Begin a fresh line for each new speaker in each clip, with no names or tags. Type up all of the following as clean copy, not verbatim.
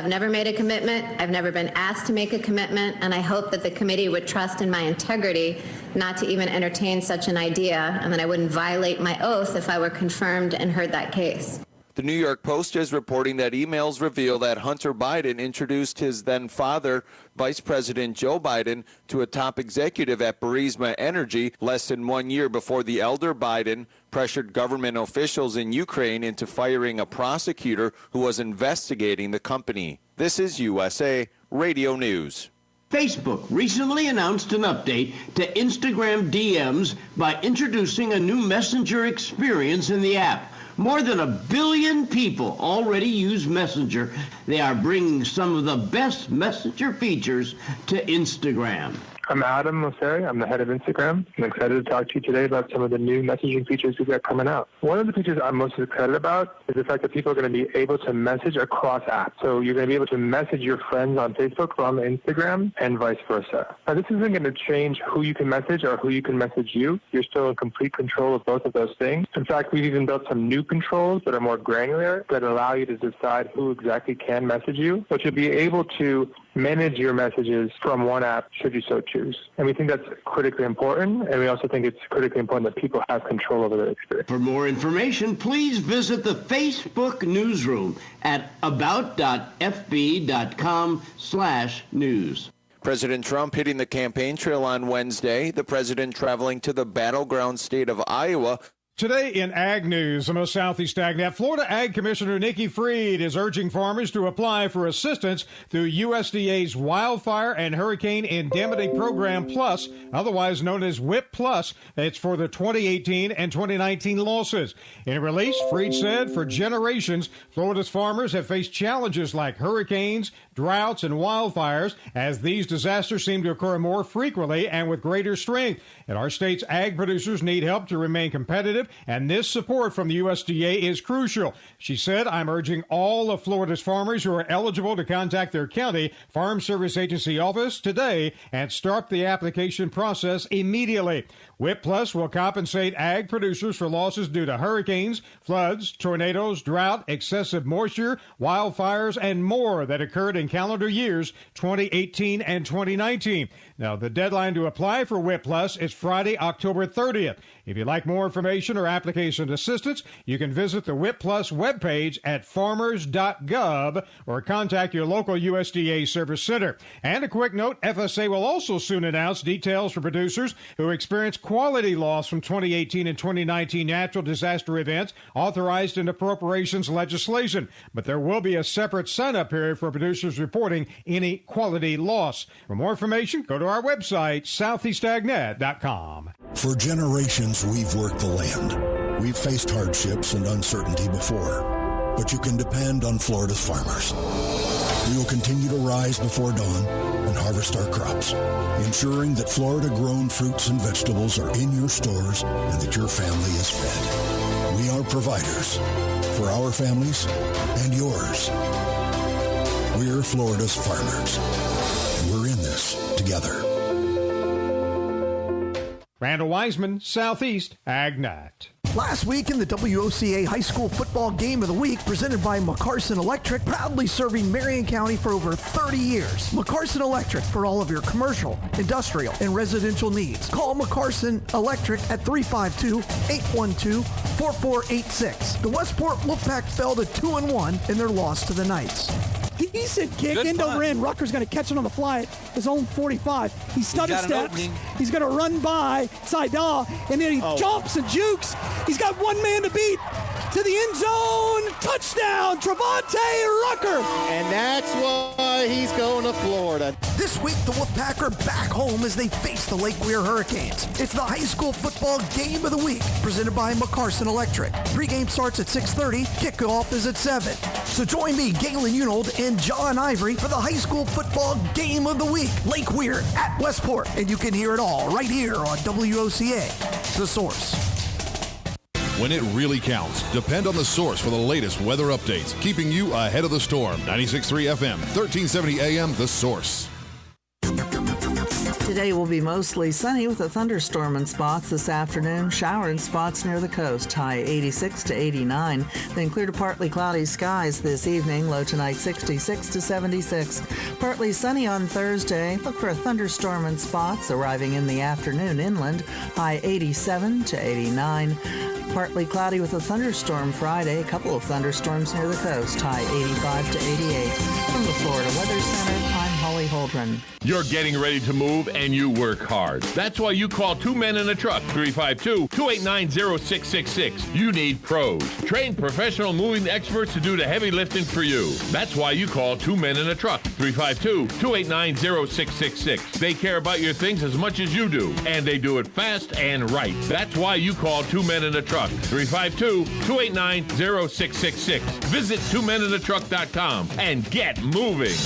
I've never made a commitment. I've never been asked to make a commitment, and I hope that the committee would trust in my integrity not to even entertain such an idea, and that I wouldn't violate my oath if I were confirmed and heard that case.
The New York Post is reporting that emails reveal that Hunter Biden introduced his then father, Vice President Joe Biden, to a top executive at Burisma Energy less than 1 year before the elder Biden pressured government officials in Ukraine into firing a prosecutor who was investigating the company. This is USA Radio News.
Facebook recently announced an update to Instagram DMs by introducing a new messenger experience in the app. More than 1 billion people already use Messenger. They are bringing some of the best Messenger features to Instagram.
I'm Adam Mosseri. I'm the head of Instagram. I'm excited to talk to you today about some of the new messaging features we've got coming out. One of the features I'm most excited about is the fact that people are going to be able to message across apps. So you're going to be able to message your friends on Facebook from Instagram and vice versa. Now, this isn't going to change who you can message or who you can message you. You're still in complete control of both of those things. In fact, we've even built some new controls that are more granular that allow you to decide who exactly can message you, but you'll be able to manage your messages from one app should you so choose. And we think that's critically important, and we also think it's critically important that people have control over their experience.
For more information, please visit the Facebook newsroom at about.fb.com/news.
President Trump hitting the campaign trail on Wednesday, the president traveling to the battleground state of Iowa.
Today in Ag News, some of Southeast AgNet, Florida Ag Commissioner Nikki Fried is urging farmers to apply for assistance through USDA's Wildfire and Hurricane Indemnity Program Plus, otherwise known as WIP Plus. It's for the 2018 and 2019 losses. In a release, Fried said for generations, Florida's farmers have faced challenges like hurricanes, droughts, and wildfires, as these disasters seem to occur more frequently and with greater strength. And our state's ag producers need help to remain competitive, and this support from the USDA is crucial. She said, I'm urging all of Florida's farmers who are eligible to contact their county Farm Service Agency office today and start the application process immediately. WIP Plus will compensate ag producers for losses due to hurricanes, floods, tornadoes, drought, excessive moisture, wildfires, and more that occurred in calendar years 2018 and 2019. Now, the deadline to apply for WIP Plus is Friday, October 30th. If you'd like more information or application assistance, you can visit the WIP Plus webpage at farmers.gov or contact your local USDA service center. And a quick note, FSA will also soon announce details for producers who experience quality loss from 2018 and 2019 natural disaster events authorized in appropriations legislation. But there will be a separate sign-up period for producers reporting any quality loss. For more information, go to our website, southeastagnet.com.
For generations, we've worked the land. We've faced hardships and uncertainty before, but you can depend on Florida's farmers. We will continue to rise before dawn and harvest our crops, ensuring that Florida-grown fruits and vegetables are in your stores and that your family is fed. We are providers for our families and yours. We're Florida's farmers, and we're in this together.
Randall Wiseman, Southeast AgNet.
Last week in the WOCA High School Football Game of the Week, presented by McCarson Electric, proudly serving Marion County for over 30 years. McCarson Electric for all of your commercial, industrial, and residential needs. Call McCarson Electric at 352-812-4486. The Westport Wolfpack fell to 2-1 in their loss to the Knights.
Decent kick. End over end. Rutgers going to catch it on the fly at his own 45. He stutter steps. He's going to run by Seidel, and then he jumps and jukes. He's got one man to beat to the end zone. Touchdown, Trevante Rucker.
And that's why he's going to Florida.
This week, the Wolfpack are back home as they face the Lake Weir Hurricanes. It's the High School Football Game of the Week, presented by McCarson Electric. Pre-game starts at 6:30. Kickoff is at 7. So join me, Galen Unold, and John Ivory for the High School Football Game of the Week. Lake Weir at Westport. And you can hear it all right here on WOCA, The Source.
When it really counts, depend on The Source for the latest weather updates, keeping you ahead of the storm. 96.3 FM, 1370 AM, The Source.
Today will be mostly sunny with a thunderstorm in spots this afternoon. Shower in spots near the coast. High 86 to 89. Then clear to partly cloudy skies this evening. Low tonight 66 to 76. Partly sunny on Thursday. Look for a thunderstorm in spots arriving in the afternoon inland. High 87 to 89. Partly cloudy with a thunderstorm Friday. A couple of thunderstorms near the coast. High 85 to 88. From the Florida Weather Center, I'm Holly Holdren.
You're getting ready to move and you work hard. That's why you call Two Men in a Truck, 352-289-0666. You need pros. Trained professional moving experts to do the heavy lifting for you. That's why you call Two Men in a Truck, 352-289-0666. They care about your things as much as you do, and they do it fast and right. That's why you call Two Men in a Truck, 352-289-0666. Visit twomeninatruck.com and get moving.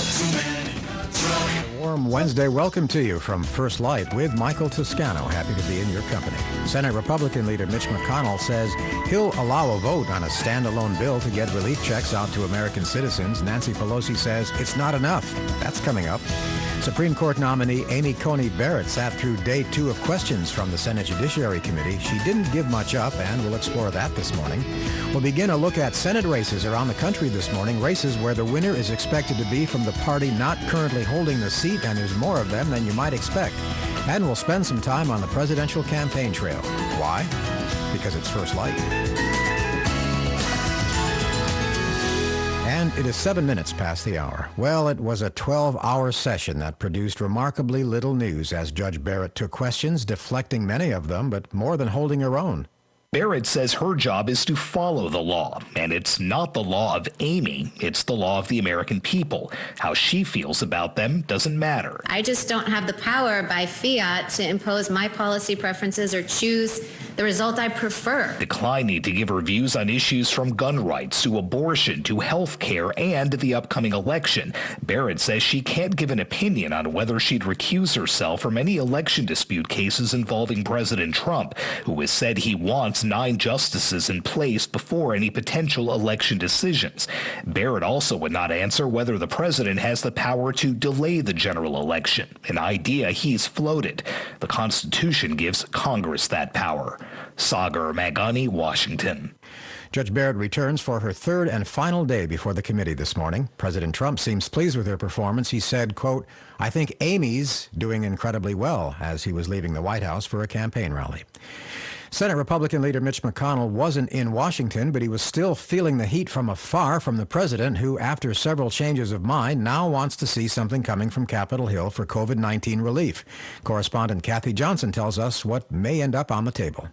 Warm Wednesday welcome to you from First Light with Michael Toscano. Happy to be in your company. Senate Republican leader Mitch McConnell says he'll allow a vote on a standalone bill to get relief checks out to American citizens. Nancy Pelosi says it's not enough. That's coming up. Supreme Court nominee Amy Coney Barrett sat through day 2 of questions from the Senate Judiciary Committee. She didn't give much up, and we'll explore that this morning. We'll begin a look at Senate races around the country this morning, races where the winner is expected to be from the party not currently holding the seat, and there's more of them than you might expect. And we'll spend some time on the presidential campaign trail. Why? Because it's First Light. And it is 7 minutes past the hour. Well, it was a 12-hour session that produced remarkably little news as Judge Barrett took questions, deflecting many of them, but more than holding her own.
Barrett says her job is to follow the law, and it's not the law of Amy, it's the law of the American people. How she feels about them doesn't matter.
I just don't have the power by fiat to impose my policy preferences or choose the result I prefer.
Declining to give her views on issues from gun rights to abortion to health care and the upcoming election. Barrett says she can't give an opinion on whether she'd recuse herself from any election dispute cases involving President Trump, who has said he wants 9 justices in place before any potential election decisions. Barrett also would not answer whether the president has the power to delay the general election, an idea he's floated. The Constitution gives Congress that power. Sagar Magani, Washington.
Judge Barrett returns for her third and final day before the committee this morning. President Trump seems pleased with her performance. He said, quote, "I think Amy's doing incredibly well," as he was leaving the White House for a campaign rally. Senate Republican leader Mitch McConnell wasn't in Washington, but he was still feeling the heat from afar from the president, who, after several changes of mind, now wants to see something coming from Capitol Hill for COVID-19 relief. Correspondent Kathy Johnson tells us what may end up on the table.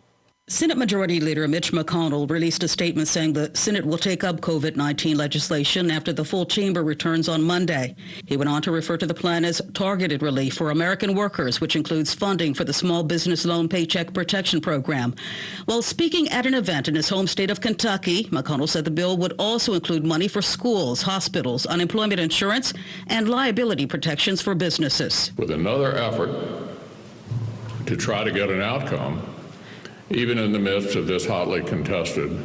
Senate Majority Leader Mitch McConnell released a statement saying the Senate will take up COVID-19 legislation after the full chamber returns on Monday. He went on to refer to the plan as targeted relief for American workers, which includes funding for the Small Business Loan Paycheck Protection Program. While speaking at an event in his home state of Kentucky, McConnell said the bill would also include money for schools, hospitals, unemployment insurance, and liability protections for businesses.
With another effort to try to get an outcome, even in the midst of this hotly contested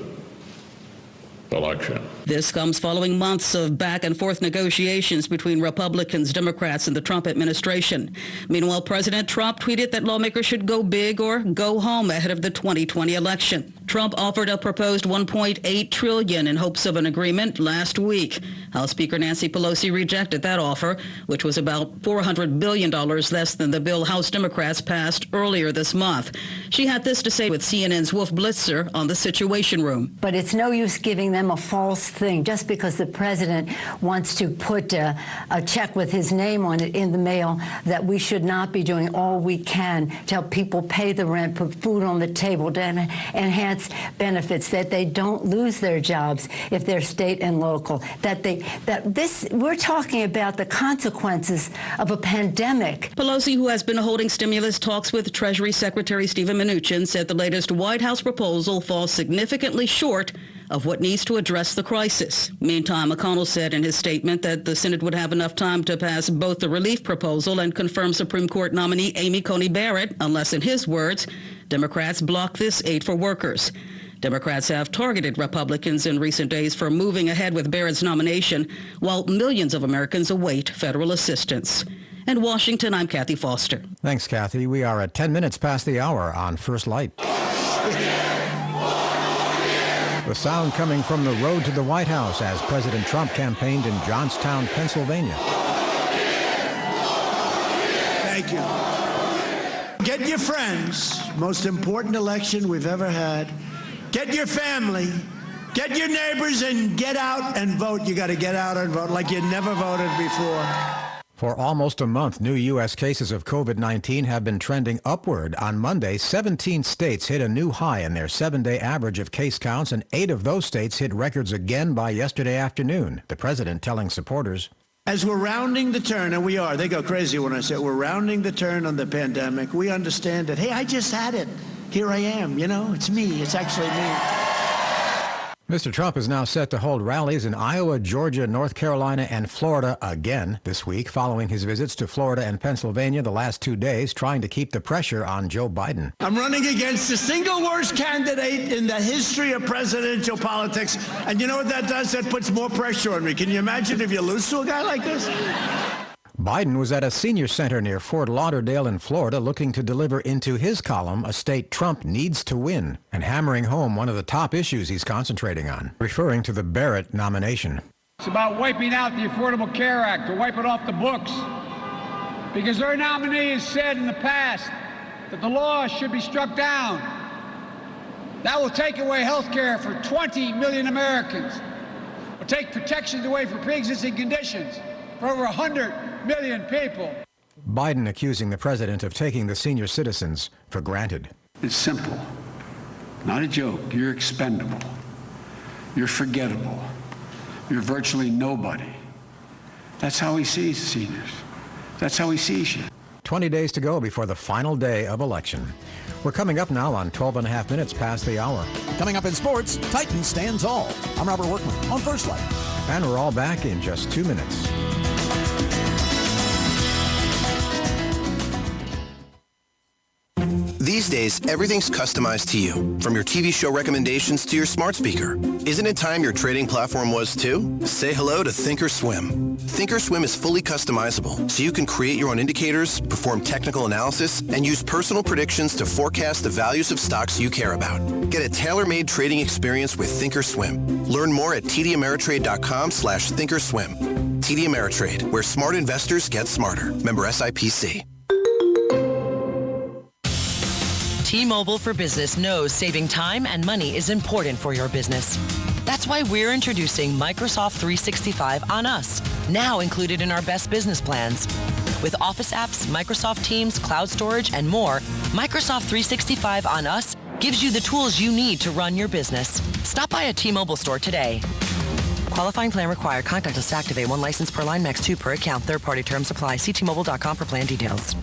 election.
This comes following months of back and forth negotiations between Republicans, Democrats, and the Trump administration. Meanwhile, President Trump tweeted that lawmakers should go big or go home ahead of the 2020 election. Trump offered a proposed $1.8 trillion in hopes of an agreement last week. House Speaker Nancy Pelosi rejected that offer, which was about $400 billion less than the bill House Democrats passed earlier this month. She had this to say with CNN's Wolf Blitzer on the Situation Room.
But it's no use giving them a false thing just because the president wants to put a check with his name on it in the mail, that we should not be doing all we can to help people pay the rent, put food on the table, to enhance benefits, that they don't lose their jobs if they're state and local, we're talking about the consequences of a pandemic.
Pelosi, who has been holding stimulus talks with Treasury Secretary Steven Mnuchin, said the latest White House proposal falls significantly short of what needs to address the crisis. Meantime, McConnell said in his statement that the Senate would have enough time to pass both the relief proposal and confirm Supreme Court nominee Amy Coney Barrett, unless, in his words, Democrats block this aid for workers. Democrats have targeted Republicans in recent days for moving ahead with Barrett's nomination, while millions of Americans await federal assistance. In Washington, I'm Kathy Foster.
Thanks, Kathy. We are at 10 minutes past the hour on First Light. The sound coming from the road to the White House as President Trump campaigned in Johnstown, Pennsylvania.
Thank you. Get your friends. Most important election we've ever had. Get your family. Get your neighbors and get out and vote. You got to get out and vote like you never voted before.
For almost a month, new U.S. cases of COVID-19 have been trending upward. On Monday, 17 states hit a new high in their 7-day average of case counts, and 8 of those states hit records again by yesterday afternoon. The president telling supporters,
as we're rounding the turn, and we are, they go crazy when I say we're rounding the turn on the pandemic, we understand that, hey, I just had it. Here I am, it's me. It's actually me.
Mr. Trump is now set to hold rallies in Iowa, Georgia, North Carolina, and Florida again this week, following his visits to Florida and Pennsylvania the last 2 days, trying to keep the pressure on Joe Biden.
I'm running against the single worst candidate in the history of presidential politics. And you know what that does? That puts more pressure on me. Can you imagine if you lose to a guy like this?
Biden was at a senior center near Fort Lauderdale in Florida looking to deliver into his column a state Trump needs to win and hammering home one of the top issues he's concentrating on, referring to the Barrett nomination.
It's about wiping out the Affordable Care Act, to wipe it off the books, because their nominee has said in the past that the law should be struck down. That will take away health care for 20 million Americans. It will take protections away for pre-existing conditions for over 100 million people.
Biden accusing the president of taking the senior citizens for granted.
It's simple. Not a joke. You're expendable. You're forgettable. You're virtually nobody. That's how he sees seniors. That's how he sees you.
20 days to go before the final day of election. We're coming up now on 12 and a half minutes past the hour.
Coming up in sports, Titans stand tall. I'm Robert Workman on First Light.
And we're all back in just 2 minutes.
These days, everything's customized to you, from your TV show recommendations to your smart speaker. Isn't it time your trading platform was too? Say hello to Thinkorswim. Thinkorswim is fully customizable, so you can create your own indicators, perform technical analysis, and use personal predictions to forecast the values of stocks you care about. Get a tailor-made trading experience with Thinkorswim. Learn more at tdameritrade.com/Thinkorswim. TD Ameritrade, where smart investors get smarter. Member SIPC.
T-Mobile for Business knows saving time and money is important for your business. That's why we're introducing Microsoft 365 on Us, now included in our best business plans. With Office apps, Microsoft Teams, cloud storage, and more, Microsoft 365 on Us gives you the tools you need to run your business. Stop by a T-Mobile store today. Qualifying plan required. Contact us to activate. 1 license per line, max 2 per account. Third-party terms apply. See T-Mobile.com for plan details.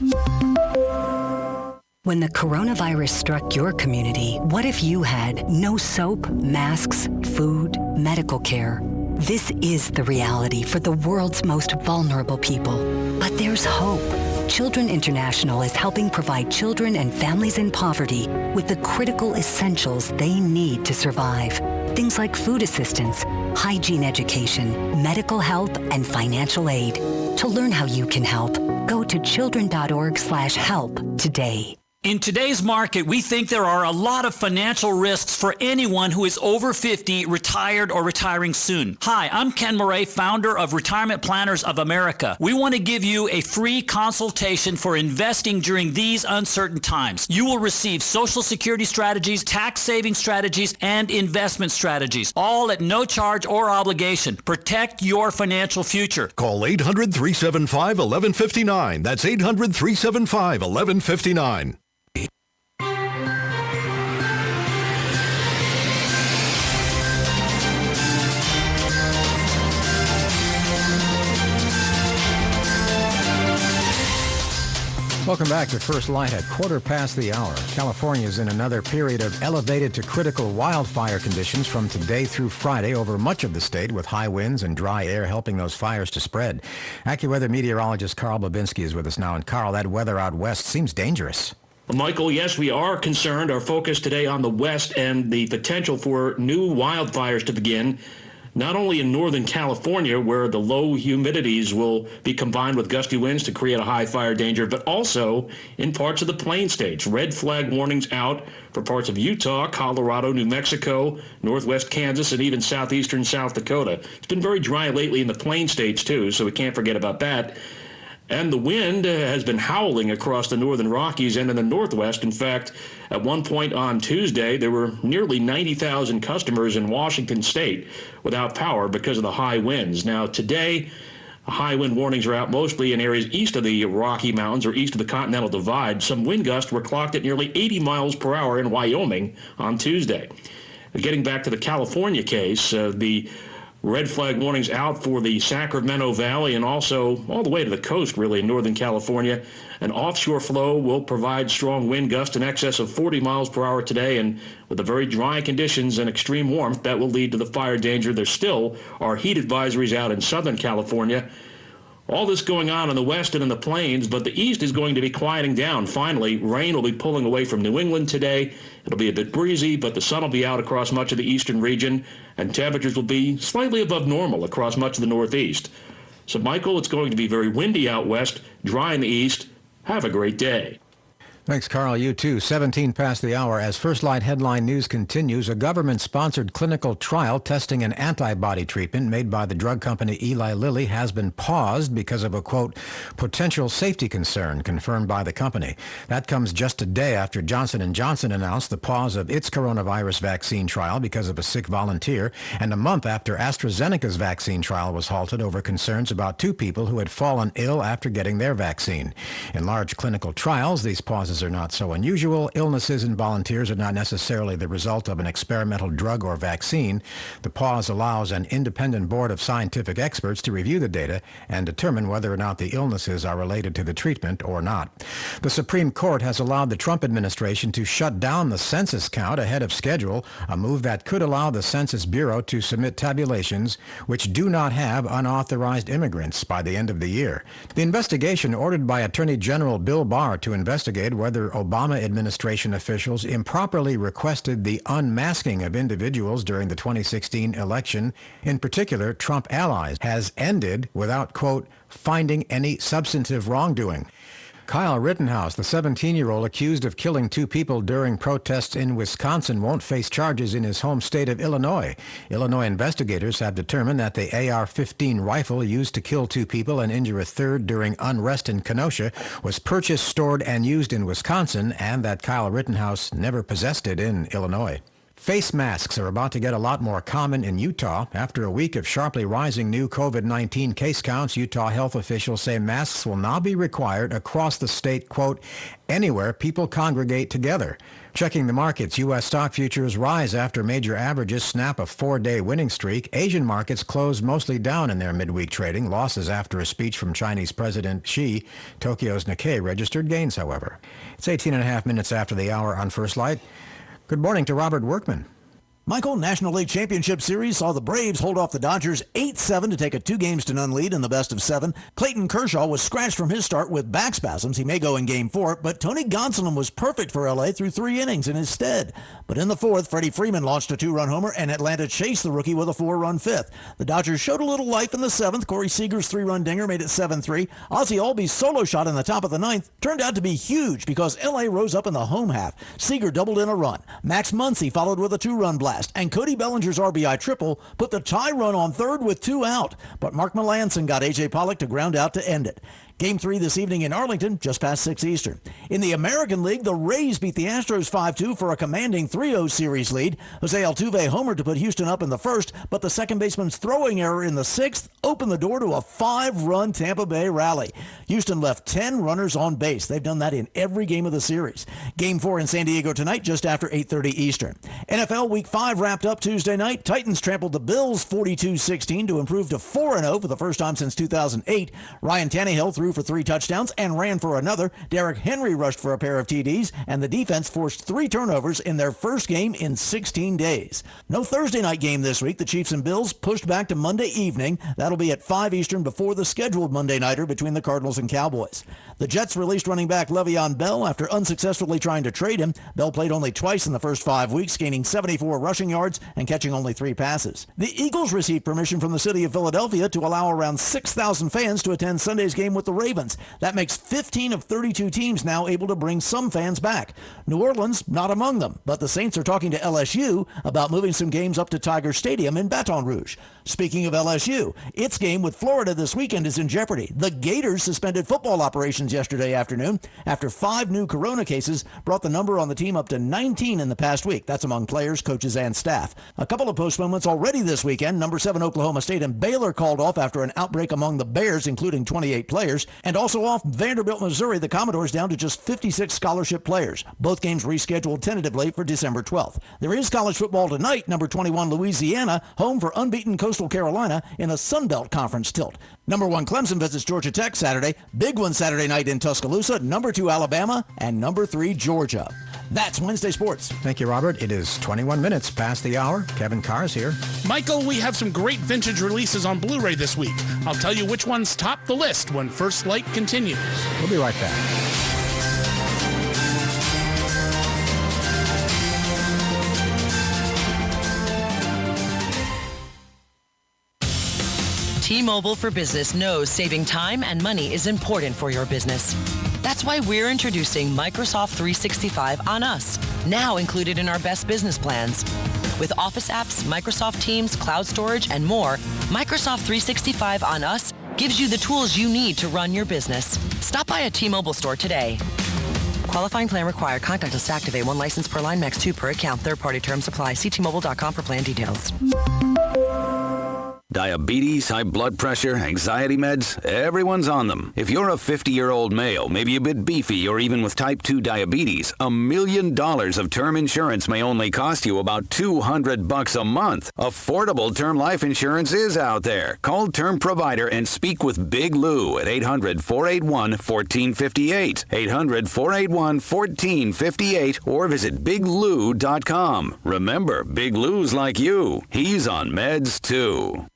When the coronavirus struck your community, what if you had no soap, masks, food, medical care? This is the reality for the world's most vulnerable people. But there's hope. Children International is helping provide children and families in poverty with the critical essentials they need to survive. Things like food assistance, hygiene education, medical help, and financial aid. To learn how you can help, go to children.org/help today.
In today's market, we think there are a lot of financial risks for anyone who is over 50, retired, or retiring soon. Hi, I'm Ken Murray, founder of Retirement Planners of America. We want to give you a free consultation for investing during these uncertain times. You will receive Social Security strategies, tax saving strategies, and investment strategies, all at no charge or obligation. Protect your financial future.
Call 800-375-1159. That's 800-375-1159.
Welcome back to First Light at quarter past the hour. California is in another period of elevated to critical wildfire conditions from today through Friday over much of the state, with high winds and dry air helping those fires to spread. AccuWeather meteorologist Carl Babinski is with us now. And Carl, that weather out west seems dangerous.
Michael, yes, we are concerned. Our focus today on the west and the potential for new wildfires to begin.
not only in Northern California, where the low humidities will be combined with gusty winds to create a high fire danger, but also in parts of the Plain States. Red flag warnings out for parts of Utah, Colorado, New Mexico, northwest Kansas, and even southeastern South Dakota. It's been very dry lately in the Plain States, too, so we can't forget about that. And the wind has been howling across the northern Rockies and in the Northwest. In fact, at one point on Tuesday, there were nearly 90,000 customers in Washington state without power because of the high winds. Now, today, high wind warnings are out mostly in areas east of the Rocky Mountains or east of the Continental Divide. Some wind gusts were clocked at nearly 80 miles per hour in Wyoming on Tuesday. Getting back to the California case, the red flag warnings out for the Sacramento Valley and also all the way to the coast, really, in Northern California. An offshore flow will provide strong wind gusts in excess of 40 miles per hour today, and with the very dry conditions and extreme warmth, that will lead to the fire danger. There still are heat advisories out in Southern California. All this going on in the west and in the plains, but the east is going to be quieting down. Finally, rain will be pulling away from New England today. It'll be a bit breezy, but the sun will be out across much of the eastern region, and temperatures will be slightly above normal across much of the northeast. So, Michael, it's going to be very windy out west, dry in the east. Have a great day.
Thanks, Carl. You too. 17 past the hour. As First Light headline news continues, a government-sponsored clinical trial testing an antibody treatment made by the drug company Eli Lilly has been paused because of a, quote, potential safety concern confirmed by the company. That comes just a day after Johnson & Johnson announced the pause of its coronavirus vaccine trial because of a sick volunteer, and a month after AstraZeneca's vaccine trial was halted over concerns about 2 people who had fallen ill after getting their vaccine. In large clinical trials, these pauses are not so unusual. Illnesses in volunteers are not necessarily the result of an experimental drug or vaccine. The pause allows an independent board of scientific experts to review the data and determine whether or not the illnesses are related to the treatment or not. The Supreme Court has allowed the Trump administration to shut down the census count ahead of schedule, a move that could allow the Census Bureau to submit tabulations which do not have unauthorized immigrants by the end of the year. The investigation, ordered by Attorney General Bill Barr to investigate whether Obama administration officials improperly requested the unmasking of individuals during the 2016 election, in particular Trump allies, has ended without, quote, finding any substantive wrongdoing. Kyle Rittenhouse, the 17-year-old accused of killing 2 people during protests in Wisconsin, won't face charges in his home state of Illinois. Illinois investigators have determined that the AR-15 rifle used to kill 2 people and injure a third during unrest in Kenosha was purchased, stored, and used in Wisconsin, and that Kyle Rittenhouse never possessed it in Illinois. Face masks are about to get a lot more common in Utah. After a week of sharply rising new COVID-19 case counts, Utah health officials say masks will now be required across the state, quote, anywhere people congregate together. Checking the markets, U.S. stock futures rise after major averages snap a 4-day winning streak. Asian markets closed mostly down in their midweek trading. Losses after a speech from Chinese President Xi. Tokyo's Nikkei registered gains, however. It's 18 and a half minutes after the hour on First Light. Good morning to Robert Workman.
Michael, National League Championship Series saw the Braves hold off the Dodgers 8-7 to take a 2-0 lead in the best of 7. Clayton Kershaw was scratched from his start with back spasms. He may go in Game 4, but Tony Gonsolin was perfect for L.A. through 3 innings in his stead. But in the 4th, Freddie Freeman launched a 2-run homer, and Atlanta chased the rookie with a 4-run 5th. The Dodgers showed a little life in the 7th. Corey Seager's 3-run dinger made it 7-3. Ozzie Albies' solo shot in the top of the 9th turned out to be huge because L.A. rose up in the home half. Seager doubled in a run. Max Muncy followed with a 2-run blast, and Cody Bellinger's RBI triple put the tie run on third with 2 out, but Mark Melancon got A.J. Pollock to ground out to end it. Game 3 this evening in Arlington, just past 6 Eastern. In the American League, the Rays beat the Astros 5-2 for a commanding 3-0 series lead. Jose Altuve homered to put Houston up in the 1st, but the second baseman's throwing error in the 6th opened the door to a 5-run Tampa Bay rally. Houston left 10 runners on base. They've done that in every game of the series. Game 4 in San Diego tonight, just after 8:30 Eastern. NFL Week 5 wrapped up Tuesday night. Titans trampled the Bills 42-16 to improve to 4-0 for the first time since 2008. Ryan Tannehill threw threw for 3 touchdowns and ran for another. Derrick Henry rushed for a pair of TDs, and the defense forced 3 turnovers in their first game in 16 days. No Thursday night game this week. The Chiefs and Bills pushed back to Monday evening. That'll be at 5 Eastern before the scheduled Monday nighter between the Cardinals and Cowboys. The Jets released running back Le'Veon Bell after unsuccessfully trying to trade him. Bell played only twice in the first 5 weeks, gaining 74 rushing yards and catching only 3 passes. The Eagles received permission from the city of Philadelphia to allow around 6,000 fans to attend Sunday's game with the Ravens. That makes 15 of 32 teams now able to bring some fans back. New Orleans, not among them, but the Saints are talking to LSU about moving some games up to Tiger Stadium in Baton Rouge. Speaking of LSU, its game with Florida this weekend is in jeopardy. The Gators suspended football operations yesterday afternoon after 5 new corona cases brought the number on the team up to 19 in the past week. That's among players, coaches, and staff. A couple of postponements already this weekend. Number 7 Oklahoma State and Baylor called off after an outbreak among the Bears, including 28 players. And also off Vanderbilt, Missouri, the Commodores down to just 56 scholarship players. Both games rescheduled tentatively for December 12th. There is college football tonight. Number 21 Louisiana, home for unbeaten Coastal Carolina in a Sun Belt Conference tilt. Number 1 Clemson visits Georgia Tech Saturday. Big one Saturday night in Tuscaloosa. Number 2 Alabama and number 3 Georgia. That's Wednesday Sports.
Thank you, Robert. It is 21 minutes past the hour. Kevin Carr's here.
Michael, we have some great vintage releases on Blu-ray this week. I'll tell you which ones top the list when First Light continues.
We'll be right back.
T-Mobile for Business knows saving time and money is important for your business. That's why we're introducing Microsoft 365 on us, now included in our best business plans. With Office apps, Microsoft Teams, cloud storage, and more, Microsoft 365 on us gives you the tools you need to run your business. Stop by a T-Mobile store today. Qualifying plan required. Contact us to activate. 1 license per line, max 2 per account. Third-party terms apply. See T-Mobile.com for plan details.
Diabetes, high blood pressure, anxiety meds, everyone's on them. If you're a 50-year-old male, maybe a bit beefy, or even with type 2 diabetes, $1 million of term insurance may only cost you about $200 a month. Affordable term life insurance is out there. Call Term Provider and speak with Big Lou at 800-481-1458. 800-481-1458 or visit biglou.com. Remember, Big Lou's like you. He's on meds too.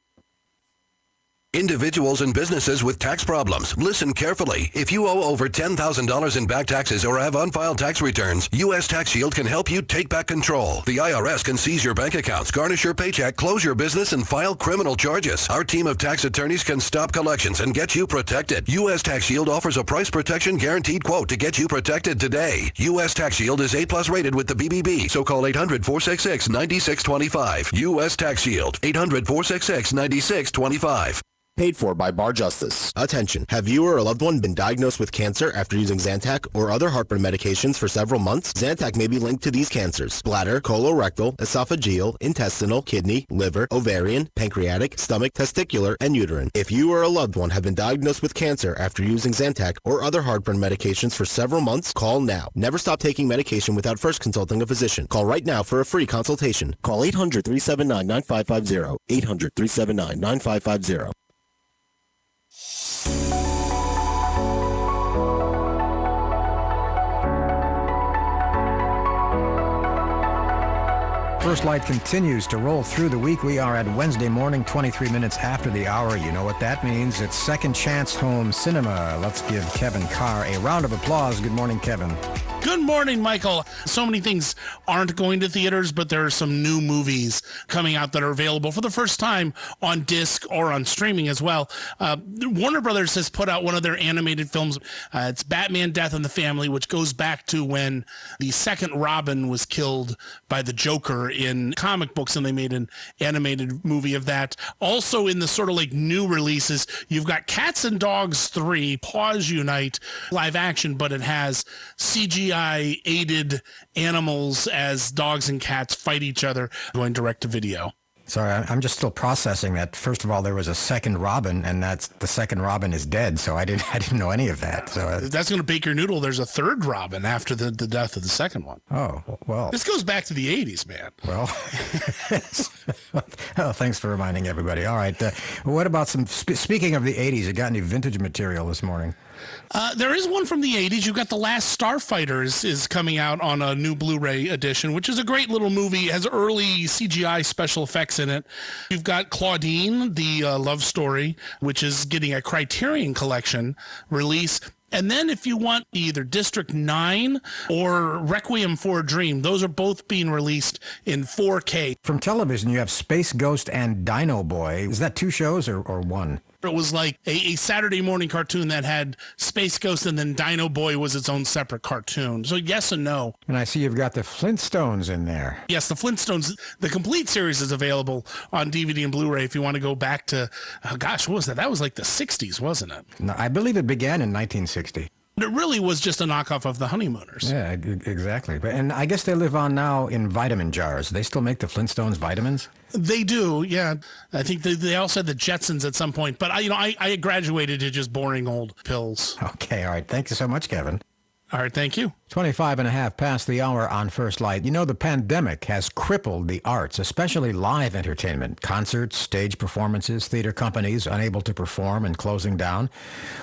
Individuals and businesses with tax problems, listen carefully. If you owe over $10,000 in back taxes or have unfiled tax returns, U.S. Tax Shield can help you take back control. The IRS can seize your bank accounts, garnish your paycheck, close your business, and file criminal charges. Our team of tax attorneys can stop collections and get you protected. U.S. Tax Shield offers a price protection guaranteed quote to get you protected today. U.S. Tax Shield is A+ rated with the BBB, so call 800-466-9625. U.S. Tax Shield, 800-466-9625.
Paid for by Bar Justice. Attention. Have you or a loved one been diagnosed with cancer after using Zantac or other heartburn medications for several months? Zantac may be linked to these cancers: bladder, colorectal, esophageal, intestinal, kidney, liver, ovarian, pancreatic, stomach, testicular, and uterine. If you or a loved one have been diagnosed with cancer after using Zantac or other heartburn medications for several months, call now. Never stop taking medication without first consulting a physician. Call right now for a free consultation. Call 800-379-9550. 800-379-9550.
First Light continues to roll through the week. We are at Wednesday morning, 23 minutes after the hour. You know what that means. It's Second Chance Home Cinema. Let's give Kevin Carr a round of applause. Good morning, Kevin.
Good morning, Michael. So many things aren't going to theaters, but there are some new movies coming out that are available for the first time on disc or on streaming as well. Warner Brothers has put out one of their animated films. It's Batman: Death in the Family, which goes back to when the second Robin was killed by the Joker in comic books, and they made an animated movie of that. Also in the sort of like new releases, you've got Cats and Dogs 3, Paws Unite, live action, but it has CGI-aided animals as dogs and cats fight each other, going direct to video.
Sorry, I'm just still processing that. First of all, there was a second Robin, and that's the second Robin is dead. So I didn't know any of that. So
that's going to bake your noodle. There's a third Robin after the death of the second one.
Oh, well.
This goes back to the 80s, man.
Well, oh, thanks for reminding everybody. All right. What about speaking of the 80s, you got any vintage material this morning?
There is one from the 80s. You've got The Last Starfighter is coming out on a new Blu-ray edition, which is a great little movie. It has early CGI special effects in it. You've got Claudine, the love story, which is getting a Criterion Collection release. And then if you want either District 9 or Requiem for a Dream, those are both being released in 4K.
From television, you have Space Ghost and Dino Boy. Is that two shows or one?
It was like a Saturday morning cartoon that had Space Ghost, and then Dino Boy was its own separate cartoon. So yes and no.
And I see you've got the Flintstones in there.
Yes, the Flintstones, the complete series is available on DVD and Blu-ray if you want to go back to, what was that? That was like the 60s, wasn't it?
No, I believe it began in 1960.
It really was just a knockoff of the Honeymooners.
Yeah, exactly. And I guess they live on now in vitamin jars. They still make the Flintstones vitamins?
They do, yeah. I think they also had the Jetsons at some point. But I graduated to just boring old pills.
Okay, all right. Thank you so much, Kevin.
All right, thank you.
25 and a half past the hour on First Light. You know, the pandemic has crippled the arts, especially live entertainment, concerts, stage performances, theater companies unable to perform and closing down.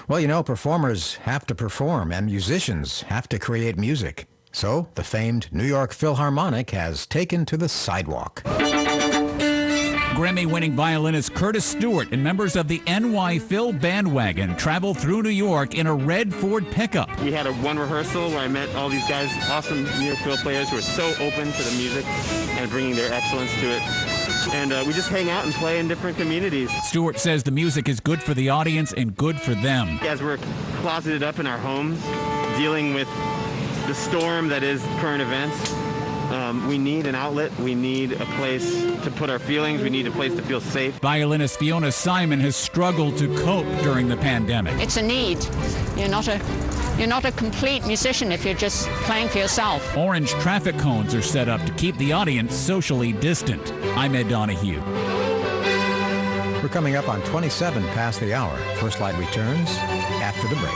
Well, you know, performers have to perform and musicians have to create music. So the famed New York Philharmonic has taken to the sidewalk.
Grammy-winning violinist Curtis Stewart and members of the NY Phil bandwagon travel through New York in a red Ford pickup.
We had one rehearsal where I met all these guys, awesome New York Phil players who are so open to the music and bringing their excellence to it. And we just hang out and play in different communities.
Stewart says the music is good for the audience and good for them.
As we're closeted up in our homes, dealing with the storm that is current events, we need an outlet. We need a place to put our feelings. We need a place to feel safe.
Violinist Fiona Simon has struggled to cope during the pandemic.
It's a need. You're not a complete musician if you're just playing for yourself.
Orange traffic cones are set up to keep the audience socially distant. I'm Ed Donahue.
We're coming up on 27 past the hour. First Light returns after the break.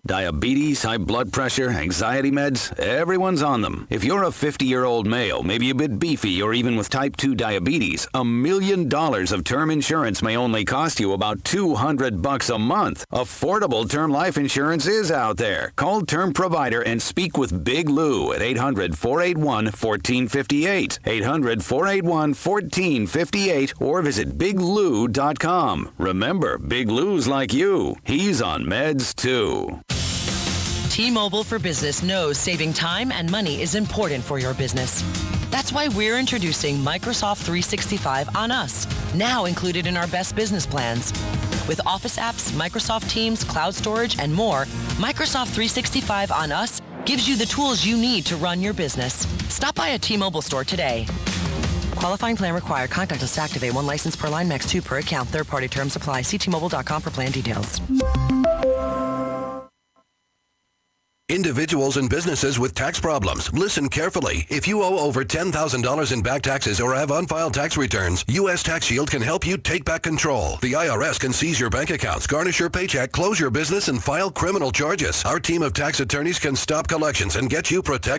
Diabetes, high blood pressure, anxiety meds, everyone's on them. If you're a 50-year-old male, maybe a bit beefy, or even with type 2 diabetes, $1 million of term insurance may only cost you about $200 a month. Affordable term life insurance is out there. Call Term Provider and speak with Big Lou at 800-481-1458. 800-481-1458 or visit biglou.com. Remember, Big Lou's like you. He's on meds too.
T-Mobile for Business knows saving time and money is important for your business. That's why we're introducing Microsoft 365 on us, now included in our best business plans. With Office apps, Microsoft Teams, cloud storage, and more, Microsoft 365 on us gives you the tools you need to run your business. Stop by a T-Mobile store today. Qualifying plan required. Contactless to activate. 1 license per line, max 2 per account. Third-party terms apply. See T-Mobile.com for plan details.
Individuals and businesses with tax problems. Listen carefully. If you owe over $10,000 in back taxes or have unfiled tax returns, U.S. Tax Shield can help you take back control. The IRS can seize your bank accounts, garnish your paycheck, close your business, and file criminal charges. Our team of tax attorneys can stop collections and get you protected.